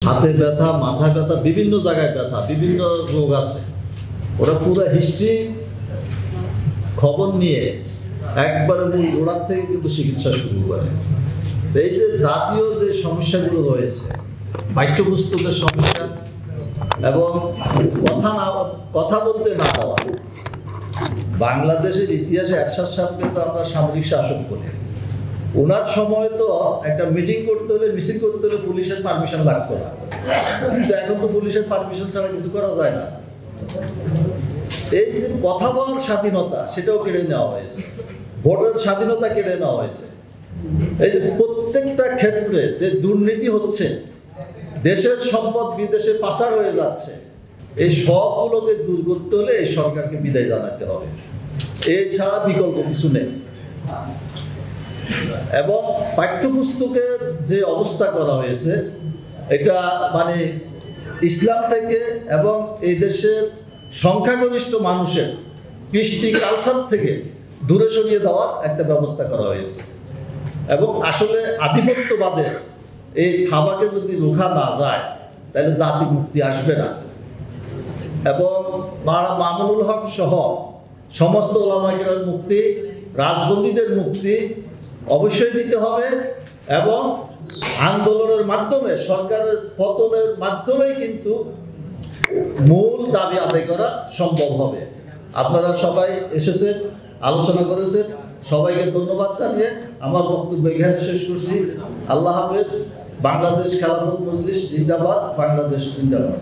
হাতে ব্যথা, মাথা ব্যথা, বিভিন্ন জায়গায় ব্যথা, বিভিন্ন রোগ আছে। ওরা পুরো হিস্ট্রি খবর নিয়ে একবারে মূল গোড়ার থেকে কিন্তু চিকিৎসা শুরু করে। এই যে জাতীয় যে সমস্যাগুলো রয়েছে, পাঠ্যপুস্তকের সমস্যা এবং কথা বলতে না দেওয়া। বাংলাদেশের ইতিহাসে এরশাদ সাহেবকে তো আমরা সামরিক শাসক করি। ওনার সময় তো একটা মিটিং করতে হলে, মিছিল করতে হলে পুলিশের পারমিশন লাগতো না, কিন্তু এখন তো পুলিশের পারমিশন ছাড়া কিছু করা যায় না। এই যে কথা বলার স্বাধীনতা, সেটাও কেড়ে নেওয়া হয়েছে। ভোটের স্বাধীনতা কেড়ে নেওয়া হয়েছে। এই যে প্রত্যেকটা ক্ষেত্রে যে দুর্নীতি হচ্ছে, দেশের সম্পদ বিদেশে পাচার হয়ে যাচ্ছে, এই সবগুলোকে দূর করতে হলে এই সরকারকে বিদায় জানাতে হবে। এছাড়া বিকল্প কিছু নেই। এবং পাঠ্যপুস্তকের যে অবস্থা করা হয়েছে, এটা মানে ইসলাম থেকে এবং এই দেশের সংখ্যাগরিষ্ঠ মানুষের কৃষ্টি কালচার থেকে দূরে সরিয়ে দেওয়ার একটা ব্যবস্থা করা হয়েছে। এবং আসলে আধিপত্যবাদের এই থাবাকে যদি রোখা না যায়, তাহলে জাতি মুক্তি আসবে না। এবং মামুনুল হক সহ সমস্ত ওলামায়ে মুক্তি, রাজবন্দীদের মুক্তি অবশ্যই দিতে হবে। এবং আন্দোলনের মাধ্যমে, সরকারের পতনের মাধ্যমেই কিন্তু মূল দাবি আদায় করা সম্ভব হবে। আপনারা সবাই এসেছেন, আলোচনা করেছেন, সবাইকে ধন্যবাদ জানিয়ে আমার বক্তব্য এখানে শেষ করছি। আল্লাহ হাফেজ। বাংলাদেশ খেলাফত মজলিস জিন্দাবাদ, বাংলাদেশ জিন্দাবাদ।